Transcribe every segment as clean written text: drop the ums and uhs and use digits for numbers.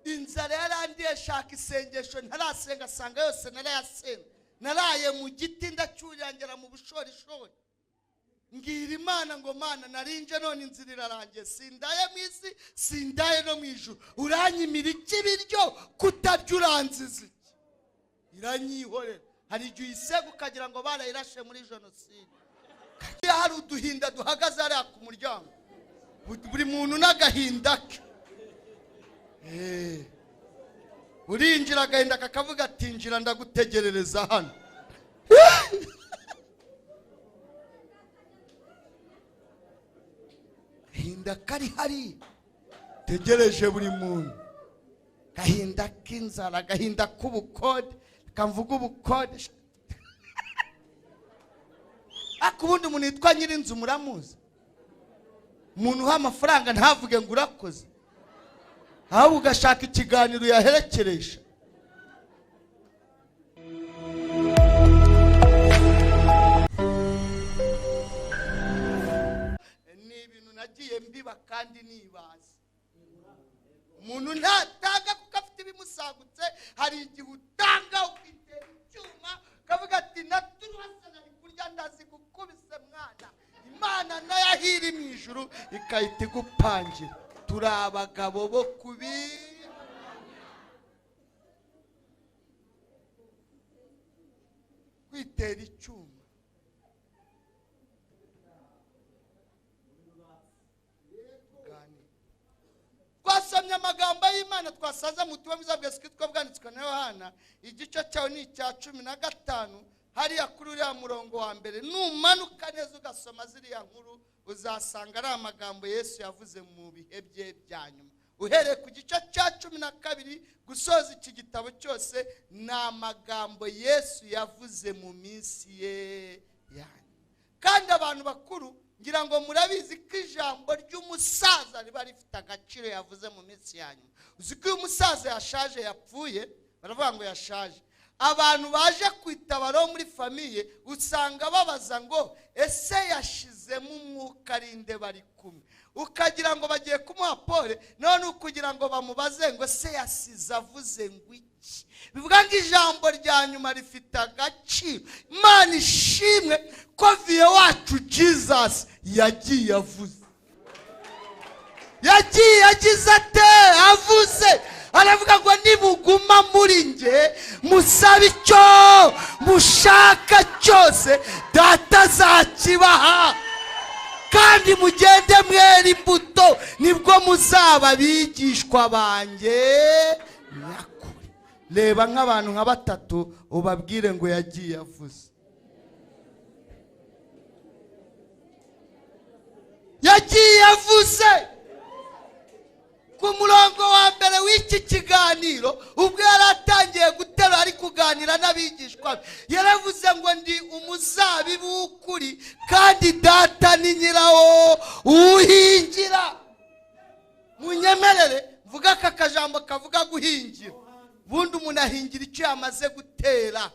inzara yarandiye, shaka isengesho ntarasenga, asanga yose narayasenga. Naraye mu giti ndacyurangera mu bushorishori, ngira Imana ngo Mana narinje none inzira irarangiye, sindaye mu isi sindaye no mu ijuru, uranyimira iki biryo kutarya uranziza iki? Iranyihorera. Hari igihe uyisega ukagira ngo barayirashe muri jenoside. Hari uduhinda duhagaze hariya ku muryango, buri muntu n'agahinda ke. Urinjira agahinda kakavuga ati njira ndagutegerereza hano. Gahinda kari hari tegereje buri muntu. Gahinda k'inzara, gahinda k'ubukode, kamvuga ubukode. Akubundi umuntu yitwa Nyirinzu muramuzi? Umuntu uha amafaranga ntavuge ngo urakoze, ahubwo ugashaka ikiganiro yaherekeresha. Ni ibintu nagiye mbiba kandi nibazi. Umuntu ntatanga kuko afite ibimusagutse. Hari igihe utanga ukitera icyuma kavuga ati naturwasana kurya ndazi gukubise mwana. Imana nayo ahiri mu ijuru ikahita igupangira. Turi abagabo bo kwitera icyuma. Twasomye amagambo y'Imana twasaza mu tuba bizabweswe twabwanditswe na Yohana, igice cyawo ni icya 15 hariya kuri uriya murongo wa mbere. Numanuka neza ugasoma ziriya nkuru uzasanga ari amagambo Yesu yavuze mu bihe bye bya nyuma. Uhereye ku gice cya 12 gusoza iki gitabo cyose ni amagambo Yesu yavuze mu minsi ye yani. Kandi abantu bakuru ngira ngo murabizi ko ijambo ry'umusaza riba rifite agaciro yavuze mu minsi ya nyuma. Uzi ko uyu musaza yashaje, yapfuye, baravuga ngo yashaje. Abantu baje kwitabaro muri famiye usanga babaza ngo ese yashizemo umwuka rinde bari kumwe. Ukagira ngo bagiye kumuha pole, none ukugira ngo bamubaze ngo se yasize avuze ngo iki. Bivuga ngo ijambo rya nyuma rifite agaciro. Imana ishimwe ko viye wacu Jesus yagiye avuze. Yagiye agize ate? Avuze. Aravuga ngo nibuguma muri nge musabe icyo mushaka cyose data azakibaha, kandi mugende mwera imbuto nibwo muzaba bigishwa banjye nyakuri. Reba nk'abantu nka batatu ubabwire ngo yagiye avuze. Yagiye avuze. Ku murongo wa mbere w'iki kiganiro ubwo yaratangiye gutera ari kuganira n'abigishwa, yaravuze ngo ndi umuzabibu w'ukuri kandi data ni nyirawo uhingira. Munyemerere mvuga aka kajambo kavuga guhingira. Bundi umuntu ahingira icyo yamaze gutera.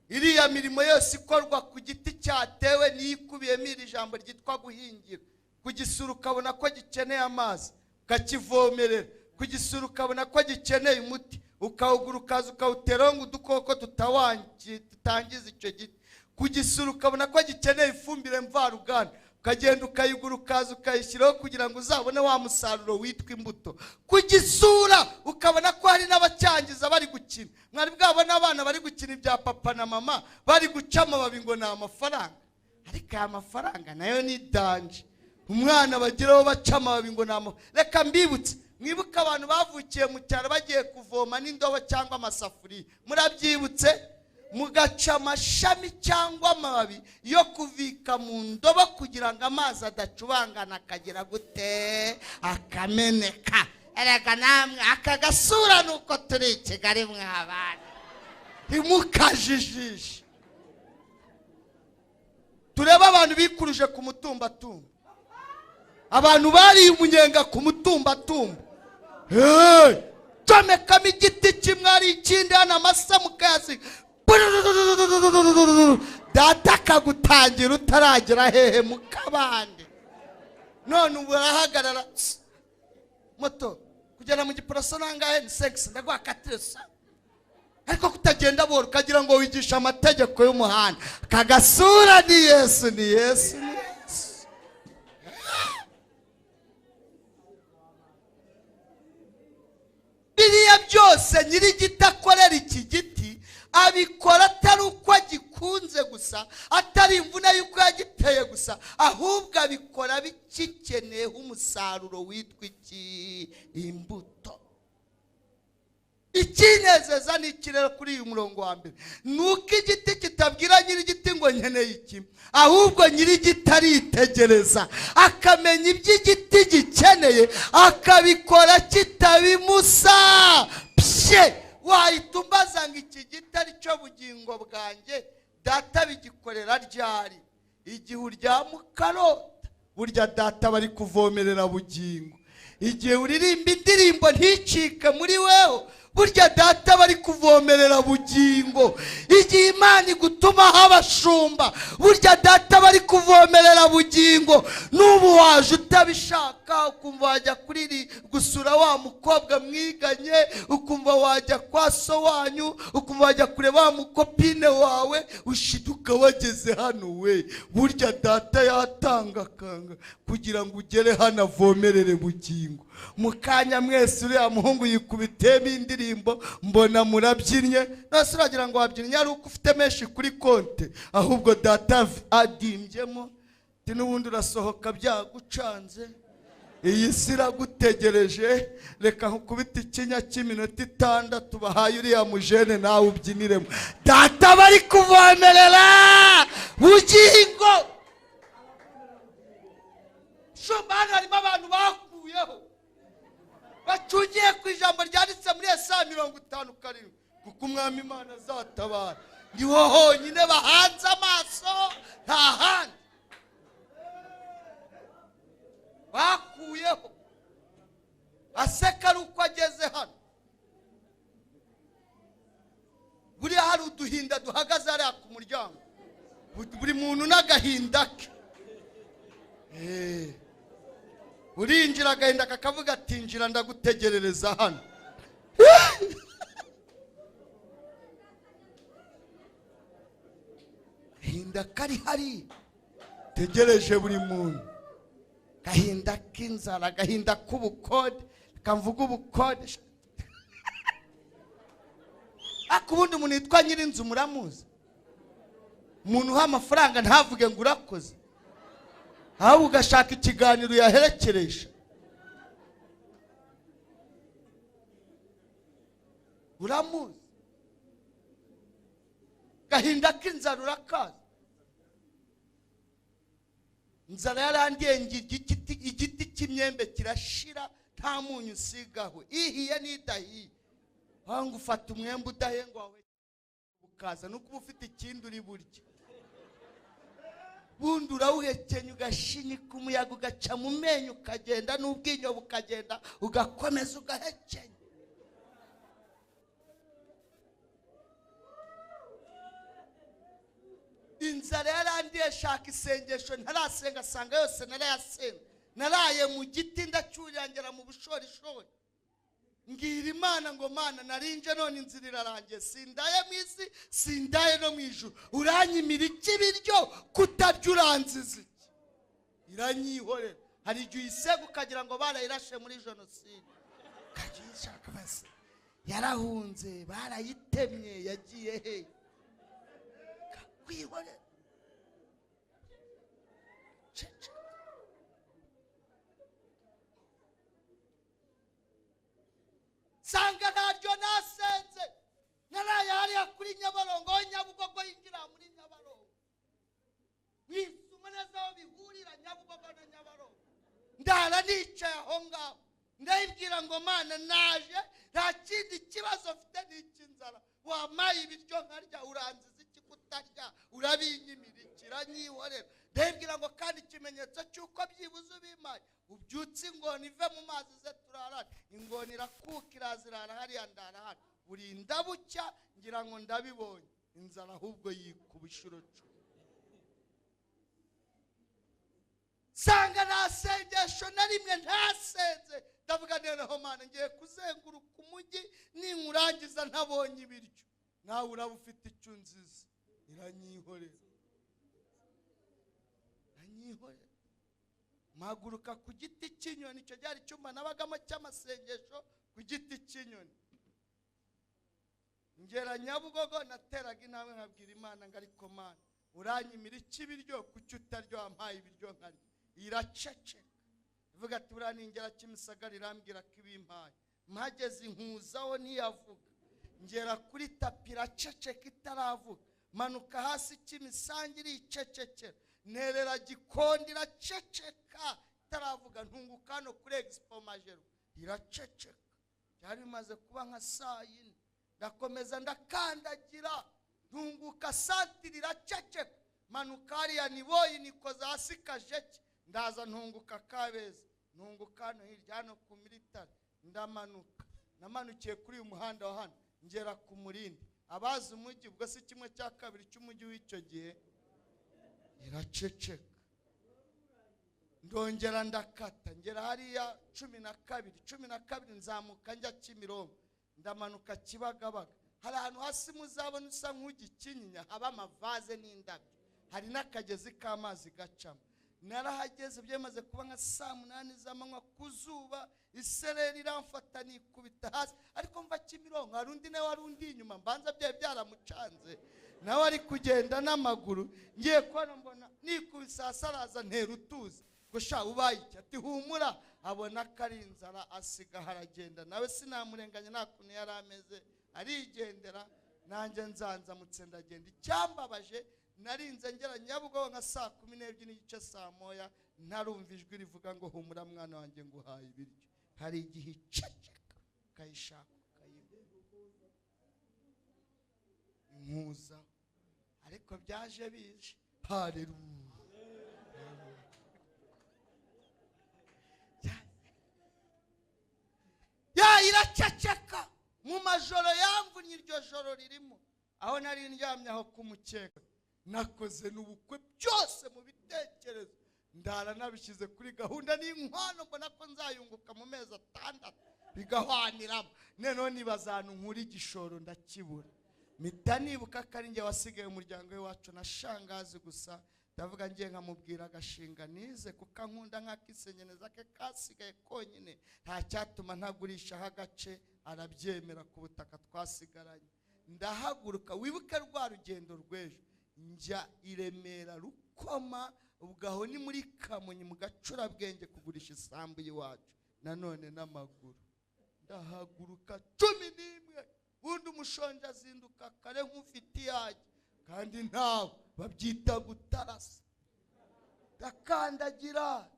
Iriya mirimo yose ikorwa ku giti cyatewe n'ikubiyemo iri jambo ryitwa guhingira. Kugisura ukabona ko gikeneye amazi ukakivomerera, kugisura ukabona ko gikeneye umuti ukawugura ukaza ukawuteraho ngo udukoko tutangiza icyo giti. Kugisura ukabona ko gikeneye ifumbire mvaruganda, ukagenda ukayigura ukaza ukayishyiraho kugira ngo uzabone wa musaruro witwa imbuto. Kugisura ukabona ko hari n'abacyangiza bari gukina. Mwari bwabona abana bari gukina ibya papa na mama bari guca amababi ngo ni amafaranga. Ariko aya mafaranga nayo ni danje. Umwana bagiraho baca amababi ngo ni amafaranga. Reka mbibutse, mwibuka abantu bavukiye mu cyaro bagiye kuvoma n'indobo cyangwa amasafuriya. Murabyibutse? Mugaca amashami cyangwa amababi yo kuvika mu ndobo kugira ngo amazi adacubangana akagira gute akameneka. Erega namwe akagasura nuko turi i Kigali mwabana, ntimukajijishe. Tureba abantu bikuruje ku mutumbatumba, abantu bari umunyenga ku mutumbatumba. Comekamo igiti kimwe ari ikindi hano amasa mukayasiga, data akagutangira utaragera hehe mukabande. None ubu arahagarara, moto kugera mu giporoso nangahe ni sex ndaguha katiresa ariko kutagenda boro ukagira ngo wigisha amategeko y'umuhanda kagasura ni Yesu ni Yesu ni Yesu. Biriya byose nyiri igiti akorera iki giti abikora atari uko agikunze gusa, atari imvune y'uko yagiteye gusa, ahubwo abikora bikikeneyeho umusaruro witwa iki? Imbuto. Ikinezeza ni iki rero kuri uyu murongo wa mbere? Nuko igiti kitabwira nyiri igiti ngo nkeneye iki, ahubwo nyiri igiti aritegereza akamenya ibyo igiti gikeneye akabikora kitabimusabye. Wahita umbaza ngo iki giti ari cyo bugingo bwanjye, data bigikorera ryari? Igihe uryama ukarota, burya data bari kuvomerera bugingo. Igihe uririmba indirimbo nticike muri weho, burya data bari kuvomerera bugingo. Igihe Imana igutuma habashumba, burya data bari kuvomerera bugingo. Nubu waje utabishaka ukumva wajya kuri gusura wa mukobwa mwiganye, ukumva wajya kwa so wanyu, ukumva wajya kureba wa mukopine wawe, ushiduka wageze hano we, burya data yatanga kanga kugira ngo ugere hano avomerere bugingo. Mukanya mwese uriya muhungu yikubitemo indirimbo, mbona murabyinnye, nose uragira ngo wabyinnye ari uko ufite menshi kuri konte, ahubwo data adimbyemo. Ti n'ubundi urasohoka byagucanze, iyi si iragutegereje, reka nkukubita ikinya cy'iminota 6 bahaye uriya mujene nawe ubyiniremo. Data bari kuvomerera bugingo. Shumbana harimo abantu bakuyeho bacungiye ku ijambo ryanditse muri Yesaya 57, kuko umwami Imana azatabara. Niho honyine bahanze amaso, nta handi. Bakuyeho aseka ari uko ageze hano. Buriya hari uduhinda duhagaze hariya ku muryango, buri muntu n'agahinda ke. Urinjira agahinda kakavuga ati njira ndagutegerereza hano. Gahinda kari hari tegereje buri muntu. Gahinda k'inzara, gahinda k'ubukode, kamvuga ubukode. Akubundi umuntu yitwa nyirinzu muramuzi? Umuntu uha amafaranga ntavuge ngo urakoze, aho ugashaka ikiganiro yaherekeresha. Uramuzi? Gahinda k'inzara urakaza. Inzara yarandiye igiti cy'imyembe kirashira, nta munyu usigaho, ihiye n'idahiye. Wangu ufata umwembe udahenga wawe ukaza nuko ufite ikindi uri burya. Bundi urawuhekenya ugashinyika, umuyaga ugaca mu menyo ukagenda, n'ubwinyo bukagenda, ugakomeza ugahekenya. Inzara yarandiye, shaka isengesho ntarasenga, asanga yose narayasenga. Naraye mu giti ndacyurangera mu bushorishori, ngira Imana ngo Mana narinje none inzira irarangiye, sindaye mu isi sindaye no mu ijuru, uranyimira iki biryo kutarya uranziza iki? Iranyihorera. Hari igihe uyisega ukagira ngo barayirashe muri jenoside, kagiye ishaka base yarahunze barayitemye yagiye he? Kwihorera. Sanga naryo nasenze, naraye hariya kuri Nyabarongo, Nyabugogo yinjira muri Nyabarongo, neza aho bihurira Nyabugogo na Nyabarongo. Ndara nicaye aho ngaho ndayibwira ngo Mana naje, nta kindi kibazo mfite n'icy'inzara, wamaye ibiryo nkarya, uranziza iki kutarya, urabinyimira nyihorera. Ndayibwira ngo kandi ikimenyetso cy'uko byibuze ubimaye, ubyutse ingoni ive mu mazi ze turarana. Ingoni irakuka irazirara hariya ndara hano, burinda bucya ngira ngo ndabibonye, inzara ahubwo yikuba inshuro 10. Sanga nta sengesho na rimwe ntasenze ndavuga noneho Mana ngiye kuzenguruka umujyi ninkurangiza ntabonye ibiryo, nawe uraba ufite icyo unziza. Iranyihorera mpaguruka ku giti cy'inyoni, icyo cyari icyumba nabagamo cy'amasengesho ku giti cy'inyoni. Ngera Nyabugogo nateraga intambwe nkabwira Imana ngo ariko Mana uranyimira ikibiryo kuki utaryo wampaye ibiryo nkarya. Iraceceka ivuga ati buriya ningera Kimisagara irambwira ko ibimpaye. Mpageze inkuzaho ntiyavuga, ngera kuri tapi iraceceka itaravuga, manuka hasi Kimisange iricecekera, nerera Gikondo iraceceka itaravuga, ntunguka no kuri Expo Majero iraceceka. Byari bimaze kuba nka saa yine, ndakomeza ndakandagira, ntunguka santire iraceceka, manuka hariya Niboyi nikoza hasi Kajeke, ndaza ntunguka Kabeza, ntunguka hano hirya hano ku Militari, ndamanuka. Namanukiye kuri uyu muhanda wa hano ngera ku Murindi. Abazi umujyi ubwo si kimwe cya kabiri cy'umujyi w'icyo gihe, iraceceka. Ndongera ndakata ngera hariya 12 nzamuka njya Kimironko, ndamanuka Kibagabaga. Hari ahantu hasi muzabona usa nk'ugikinyinya haba amavaze n'indabyo, hari n'akagezi k'amazi gacamo. Narahageze byemaze kuba nka saa 8 z'amanywa ku zuba, isereri iramfata nikubita hasi. Ariko mva Kimironko hari undi nawe wari undi inyuma, mbanza byaye byaramucanze, nawe ari kugenda n'amaguru. Ngiye kubona mbona nikubisa hasi, araza ntera utuzi gusha ubaye iki, ati humura. Abona kari inzara asiga haragenda, nawe sinamurenganya nta kuntu yari ameze, arigendera. Nanjye nzanzamutse ndagenda. Icyambabaje narinze ngera Nyabugogo nka saa 12 n'igice saa moya, ntarumva ijwi rivuga ngo humura mwana wanjye ngo uhaye ibiryo. Hari igihe iceceka kayishaka inkuza, ariko byaje bije. Haleluya. Iraceceka mu majoro yamvunye. Iryo joro ririmo aho nari ndyamye aho kumukeka, nakoze n'ubukwe byose mu bitekerezo, ndara nabishyize kuri gahunda n'inkwano, mbona ko nzayunguka mu mezi 6 bigahwaniramo. None nibazana nkuri igishoro ndakibura, mpita nibuka ko ari njye wasigaye umuryango we wacu na shangazi gusa. Ndavuga ngiye nkamubwira agashinga nize kuko ankunda nk'akisenyeneza ke kasigaye konyine, nta cyatuma ntagurishaho agace. Arabyemera ku butaka twasigaranye. Ndahaguruka, wibuke rwa rugendo rw'ejo, njya i Remera Rukoma, ubwaho ni muri Kamonyi mu Gacurabwenge kugurisha isambu y'iwacu, nanone n'amaguru. Ndahaguruka 11, bundi umushonje azinduka kare nk'ufite iyajya, kandi ntawe babyita gutarasa. Ndakandagira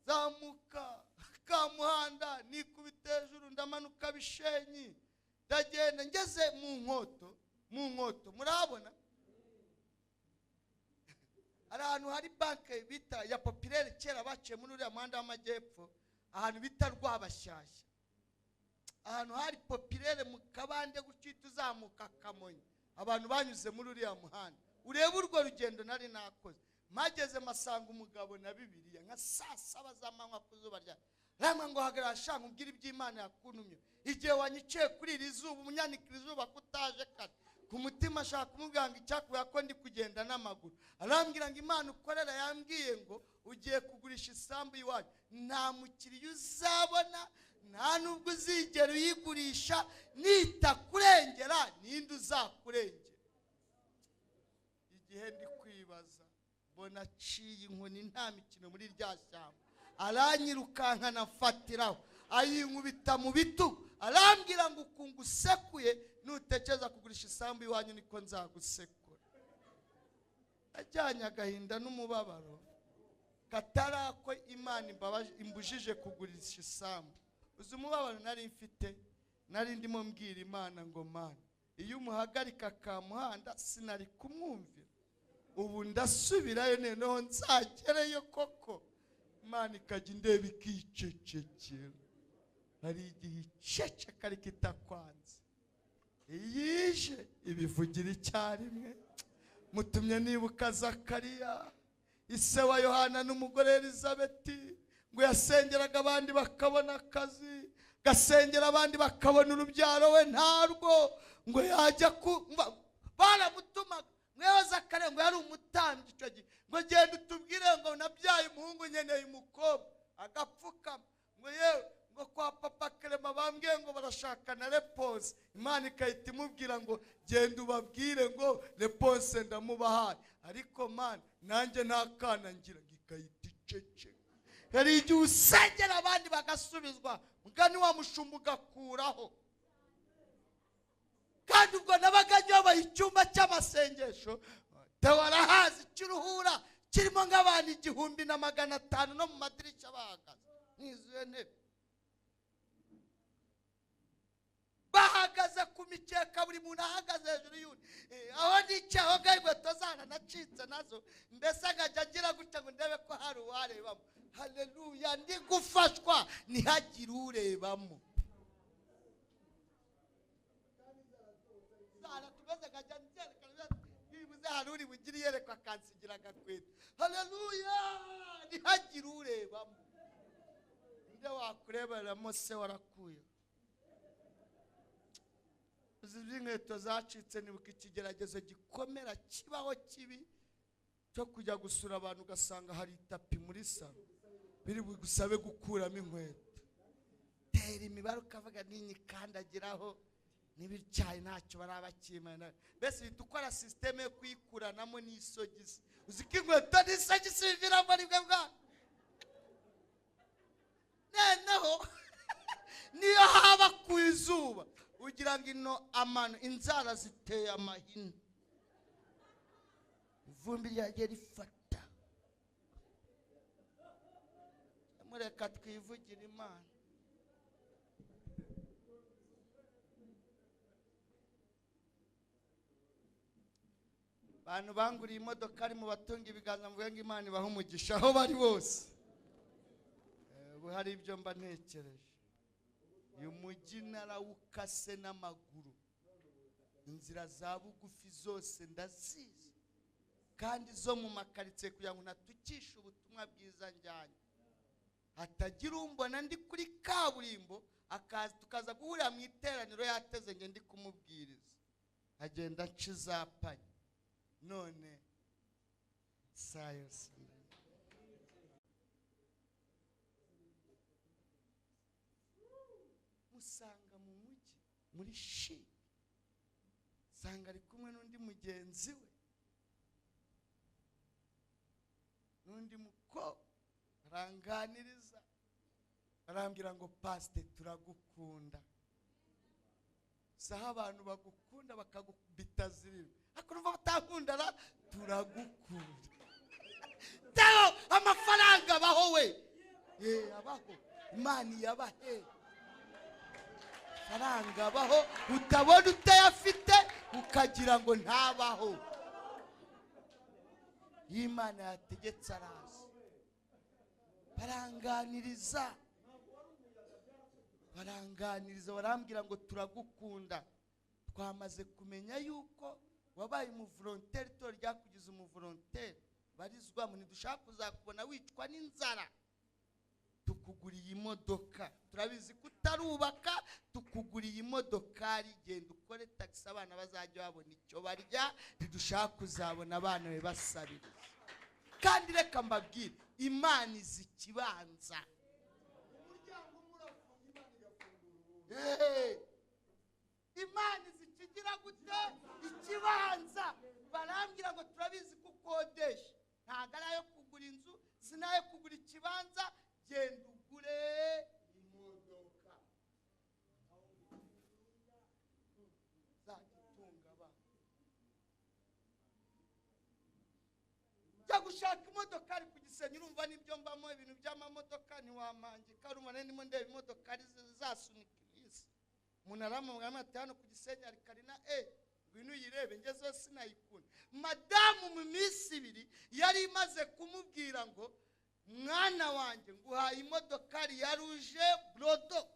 zamuka Kamuhanda, nikubita hejuru, ndamanuka Bishenyi, ndagenda ngeze mu Nkoto. Murabona ari ahantu hari banke bita ya Populaire, kera baciye muri uriya muhanda w'amajyepfo, ahantu bita Rwabashyashya. Ahantu hari Populaire mu Kabande gucita uzamuka Kamonyi, abantu banyuze muri uriya muhanda. Ureba urwo rugendo nari nakoze. Mageze masanga umugabo na Bibiliya nka saa 7 z'amanywa ku zuba rya ramwe ngo hagarara sha nkubwira iby'Imana yakuntumye. Igihe wanyiciye kuri iri zuba, umunyanikira izuba kutaje kare, ku mutima ashaka kumubwira ngo icyakuye ko ndi kugenda n'amaguru. Arambwira ngo Imana ukorera yambwiye ngo ugiye kugurisha isambu y'iwacu, nta mukiriya uzabona, nta nubwo uzigera uyigurisha, nitakurengera ninde uzakurengera. Igihe ndi kwibaza mbona aciye inkoni nta mikino muri rya shyamba, aranyirukanka nafatiraho, ayinkubita mu bitugu, arambwira ngo ukungusekuye nutekereza kugurisha isambu iwanyu niko nzagusekura. Ajyanye agahinda n'umubabaro katarako Imana imbujije kugurisha isambu. Uzi umubabaro nari mfite, nari ndimo mbwira Imana ngo Mana, iyo umuhagarika Kamuhanda sinari kumwumvira, ubu ndasubirayo noneho nzagereyo koko. Imana ikajya indeba ikicecekera. Hari igihe iceceka ariko itakwanze, iyije ibivugira icyarimwe. Mutumye nibuka Zakariya, ise wa Yohana n'umugore Elizabeti, ngo yasengeraga abandi bakabona akazi, gasengera abandi bakabona urubyaro, we ntarwo. Ngo yajya baramutumaga mwehoza kare ngo yari umutambyi icyo gihe, ngo genda utubwire ngo nabyaye umuhungu nkeneye umukobwa. Agapfukama ngo yewe ngo kwa papa Clement bambwiye ngo barashakana Reponse. Imana ikahita imubwira ngo genda ubabwire ngo Reponse ndamubahaye. Ariko mana nanjye nta kana ngira, ikahita icece. Hari igihe usengera abandi bagasubizwa, mugani wa mushumba ugakuraho. Kandi ubwo nabaga nyoboye icyumba cy'amasengesho, tewarahazi cy'uruhura kirimo nk'abantu 1,500 no mu madirishya bahagaze n'izuye ntebe, bahagaze ku mikeka, buri muntu ahagaze hejuru y'undi. Aho nicyaho ngaho inkweto zaranacitse nazo, mbese nkajya ngira gutya ngo ndebe ko hari uwarebamo. Haleluya, ndi gufashwa ntihagire urebamo. Tumeze nkajya nzerekana bibuze hari uri bugire yerekwa akansigira agakweto. Haleluya, ntihagire urebamo. Nde wakureberamo se warakuye. Uzi inkweto zacitse, nibuka ikigeragezo gikomera kibaho kibi cyo kujya gusura abantu ugasanga hari itapi muri salo biri bugusabe gukuramo inkweto. Tera imibare ukavuga ninyikandagiraho n'ibicyayi ntacyo barabakimana. Mbese uhita ukora sisiteme yo kuyikuranamo n'isogisi. Uzi ko inkweto n'isogisi biviramo aribwe bwa noneho niyo haba ku izuba ugira ngo ino amano inzara ziteye amahina, ivumbi ryagiye rifata. Mureka twivugire Imana. Abantu banguriye imodoka ari mu batunga ibiganza, mvuge ngo Imana ibahe umugisha aho bari bose. Ubu hari ibyo mba ntekereje. Uyu mujyi narawukase n'amaguru, inzira za bugufi zose ndazizi, kandi zo mu makaritsiye kugira ngo natukishe ubutumwa bwiza njyanye. Hatagira umbona ndi kuri kaburimbo tukaza guhurira mu iteraniro yateze nge ndi kumubwiriza, agenda nshizapanye. None sayos musanga mu mujyi muri shi, sanga ari kumwe n'undi mugenzi we, n'undi mukobwa aranganiriza, arambwira ngo pasite turagukunda. Saha abantu bagukunda bakagubita zirimo, akurumva batakundana, turagukunda. Teo amafaranga abaho we, abaho, Imana yabahe faranga abaho, utabona utayafite ukagira ngo ntabaho. Imana yategetse araza, baranganiriza, barambwira ngo turagukunda. Twamaze kumenya yuko wabaye umuvolonteri, to ryakugize umuvolonteri barizwamo, ntidushaka kuzakubona wicwa n'inzara. Tukuguriye imodoka, turabizi kutarubaka, tukuguriye imodokari, genda ukore taxi abana bazajya babona icyo barya, ntidushaka kuzabona abana be basabiriza. Kandi reka mbabwire, Imana izi ikibanza. Imana izi ikigira gute ikibanza. Barambwira ngo turabizi ko ukodesha, ntabwo ari ayo kugura inzu, sinayo kugura ikibanza, genda ugure imodoka zagitunga abana. Jya gushaka imodoka ari ku Gisenyi, urumva n'ibyo mbamo, ibintu by'amamodoka ntiwamangika. Urumva ndimo ndeba imodoka ari zasunika ibisi. Umuntu aramubwira ati hano ku Gisenyi ari Karina, ngwino uyirebe, ngezeho sinayikunda. Madamu mu minsi 2 yari imaze kumubwira ngo mwana wanjye nguhaye imodokari ya ruje brodo.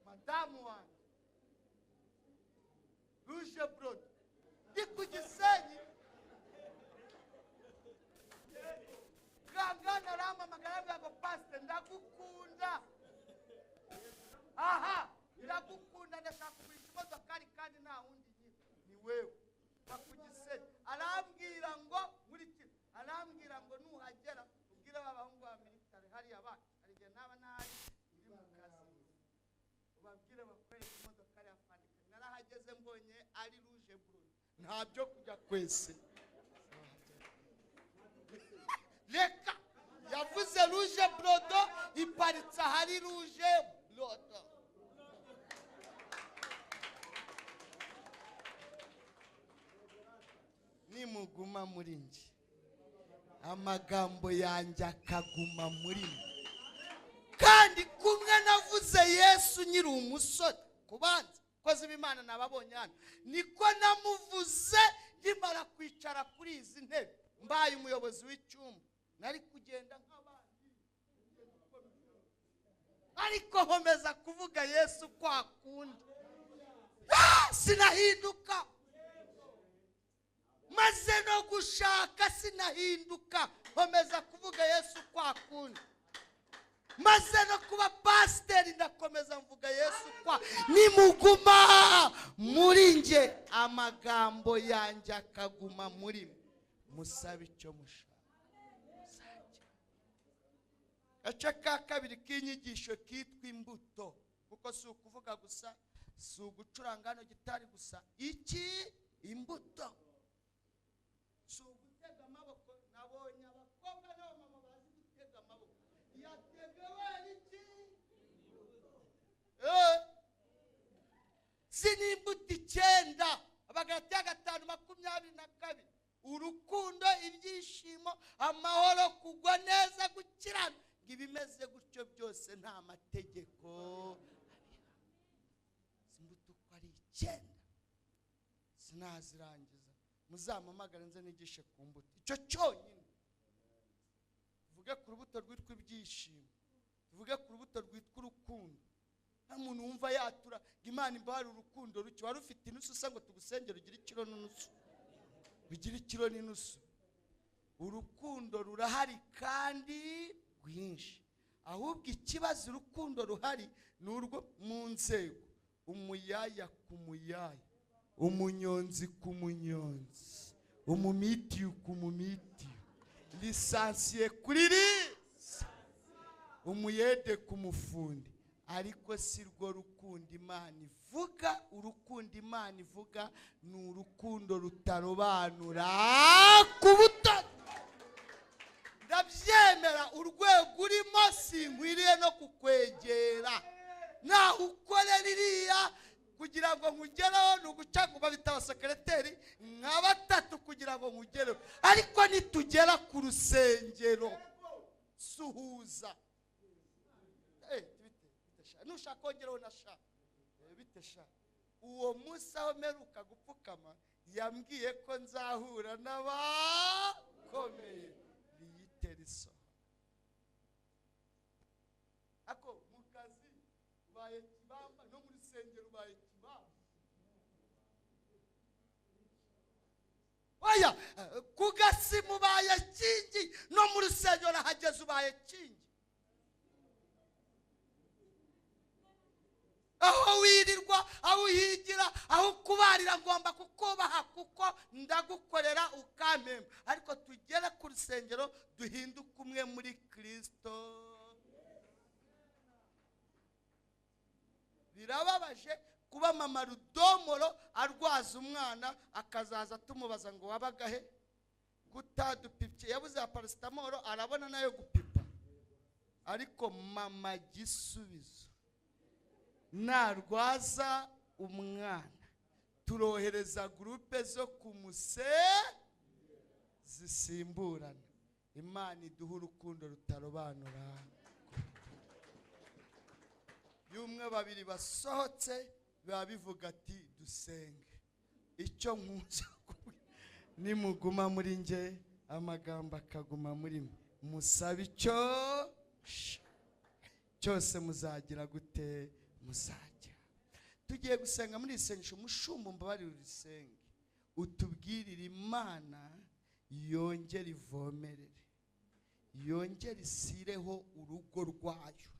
Madamu wanjye ruje brodo ndi ku Gisenyi, muganga narampamagara ngo pastor ndagukunda. Aha, ndagukunda ndashaka kugurisha imodoka kandi nta wundi ni wewe. Bakugise arambwira ngo nkurikira, arambwira ngo nuhagera ubwire abahungu ba military hari abandi arige naba nari ndi mu kazi ubabwire bakorera imodoka yafandika. Narahageze mbonye ari rouge bleu ntabyo kujya kwese. Reka yavuze rouge brodo iparitse hari rouge brodo. Nimuguma muri nje amagambo yanjye akaguma muri mwe, kandi kumwe navuze Yesu nyiri umusore kubanza koze b'Imana nababonye hano, niko namuvuze ngimara kwicara kuri izi ntebe mbaye umuyobozi w'icyumba. Nari kugenda nk'abandi ariko nkomeza kuvuga Yesu kwa kundi, sinahinduka. Maze no gushaka sinahinduka, nkomeza kuvuga Yesu kwa kundi. Maze no kuba pasiteri ndakomeza mvuga Yesu kwa. Nimuguma muri nje amagambo yanjye akaguma muri mwe, musabe icyo mushaka. Gace ka kabiri k'inyigisho kitwa imbuto, kuko si ukuvuga gusa, si ugucuranga hano gitari gusa. Iki imbuto si ugutega amaboko. Nabonye abakobwa n'abamama bazi gutega amaboko. Yategewe iki? Zini imbuto 9 Abagalatiya 5:22. Urukundo, ibyishimo, amahoro, kugwa neza, gukirana. Ibimeze gutyo byose nta mategeko. Imbuto uko ari 9 sinazirangiza. Muzampamagare nze nigishe ku mbuto. Icyo cyonyine. Tuvuge ku rubuto rwitwa ibyishimo, tuvuge ku rubuto rwitwa urukundo. Nta muntu wumva yatura Imana imbara urukundo ruki wari ufite inusu usa ngo tugusengere ugira ikiro n'unusu, bigira ikiro n'inusu. Urukundo rurahari kandi rwinshi, ahubwo ikibazo urukundo ruhari ni urwo mu nzego. Umuyaya ku muyaya, umunyonzi ku munyonzi, umumitiyu ku mumitiyu, lisansiye kuri lisa, umuyede ku mufundi. Ariko si rwo rukundo Imana ivuga. Urukundo Imana ivuga ni urukundo rutarobanura ku butoni. Ndabyemera urwego urimo sinkwiriye no kukwegera. Naho ukorera iriya kugira ngo nkugeraho nuguca kuba bitaba sekreteri nka 3 kugira ngo nkugereho. Ariko nitugera ku rusengero suhuza. Nushaka kongeraho nasha bitesha. Uwo munsi aho meruka gupfukama yambwiye ko nzahura n'abakomeye biyiteriso. Ako mukazi baye kibamba no muri sengero baye kibamba. Oya kugasimu baye kingi no muri sengero hageze ubaye kingi. Aho wirirwa, aho uhigira, aho kubarira ngomba kukubaha kuko ndagukorera ukampemba. Ariko tugere ku rusengero duhinduka umwe muri Kristo. Birababaje kuba mama Rudomoro arwaza umwana akazaza tumubaza ngo wabagahe kutadupipye. Yabuze ya paracetamol arabona nayo gupipa. Ariko mama gisubizo narwaza umwana turohereza groupe zo kumuse zisimburana. Imana iduha urukundo rutarobanura. Yumwe babiri basohotse babivuga ati dusenge. Icyo nkunze nimuguma muri nje amagambo akaguma muri mwe, musabe icyo cyose muzagira gute muzajya. Tugiye gusenga muri isengesho. Mushumba mbabarira urisenge utubwirire Imana yongera ivomerere, yongere isireho urugo rwayo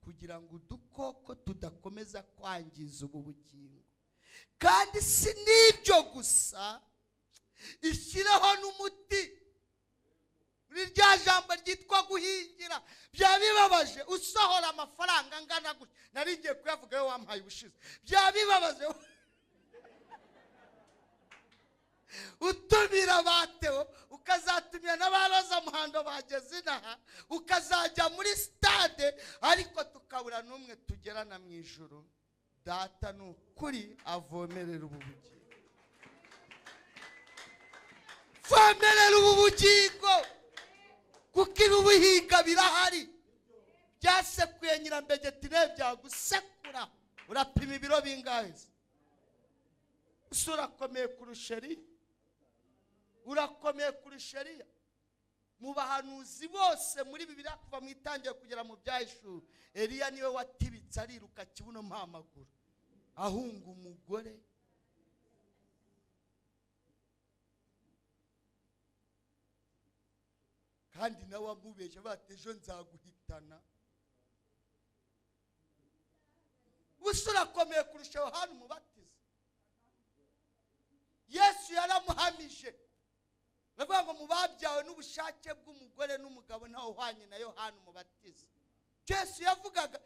kugira ngo udukoko tudakomeza kwangiza ubu bugingo. Kandi si n'ibyo gusa, ishyireho n'umuti. Muri rya jambo ryitwa guhingira, byaba bibabaje usohora amafaranga angana gutya. Nari ngiye kuyavuga yo wampaye ubushize. Byaba bibabaje utumira bateo, ukazatumira n'abaroza muhando bageze inaha, ukazajya muri stade, ariko tukabura n'umwe tugerana mu ijuru. Data n'ukuri avomerera ubu bugingo. Vomerera ubu bugingo, kuko ibubuhiga birahari. Byasekuye nyirambegeti byagusekura. Urapima ibiro bingahe? Urakomeye kurusha Eliya, urakomeye kurusha Eliya. Mu bahanuzi bose muri Bibiliya kuva mu itangira kugera mu byahishura, Eliya niwe watibitse ariruka kibuno mpamaguru ahunga umugore. Kandi nawe amubeje bati ejo nzaguhitana. Urakomeye kurusha Yohana Umubatiza. Yesu yaramuhamije, navuga ngo mubabyawe n'ubushake bw'umugore n'umugabo ntawe uhwanye na Yohana Umubatiza. Yesu yavugaga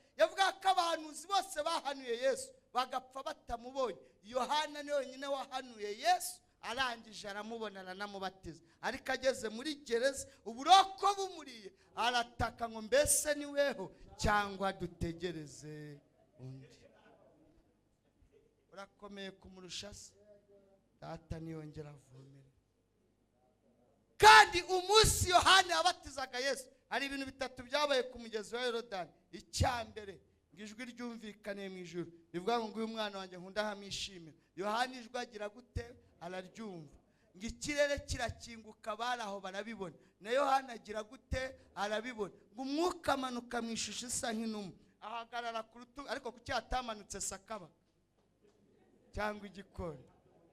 ko abahanuzi bose bahanuye Yesu bagapfa batamubonye. Yohana ni wenyine wahanuye Yesu, arangije aramubona aranamubatiza. Ariko ageze muri gereza uburoko bumuriye, arataka ngo mbese ni weho cyangwa dutegereze undi. Urakomeye kumurusha se? Data niyongera avomere. Kandi umunsi Yohana yabatizaga Yesu, hari ibintu bitatu byabaye ku mugezi wa Yorodani. Icyambere, ijwi ryumvikane mu ijuru rivuga ngo uyu mwana wanjye nkunda hamishimira. Yohana ijwi agira gute? Araryumva. Ngo ikirere kirakinguka, baraho barabibona. Na Yohana agira gute? Arabibona. Ngo umwuka amanuka mu ishusho isa nk'inuma, ahagarara ku rutugu. Ariko kuki atamanutse sakaba cyangwa igikoni?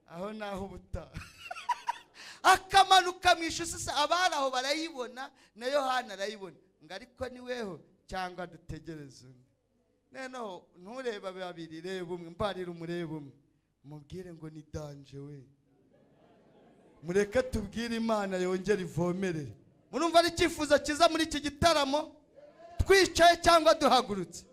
Aho naho ubutaha. Akamanuka mu ishusho isa, abaraho barayibona, na Yohana arayibona. Ngo ariko ni weho cyangwa dutegereze undi. Neno ntureba babiri, reba umwe, mbarira umureba umwe, mubwire ngo ni danje we. Mureke tubwire Imana yongera ivomerere. Murumva ari icyifuzo kiza muri iki gitaramo? Twicaye cyangwa duhagurutse?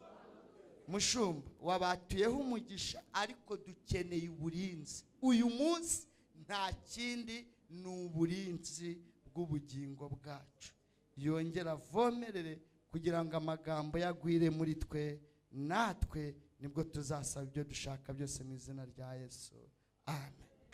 Mushumba wabatuyeho umugisha, ariko dukeneye uburinzi. Uyu munsi nta kindi, ni uburinzi bw'ubugingo bwacu. Yongera avomerere kugira ngo amagambo yagwire muri twe, natwe nibwo tuzasaba ibyo dushaka byose mu izina rya Yesu. Amen.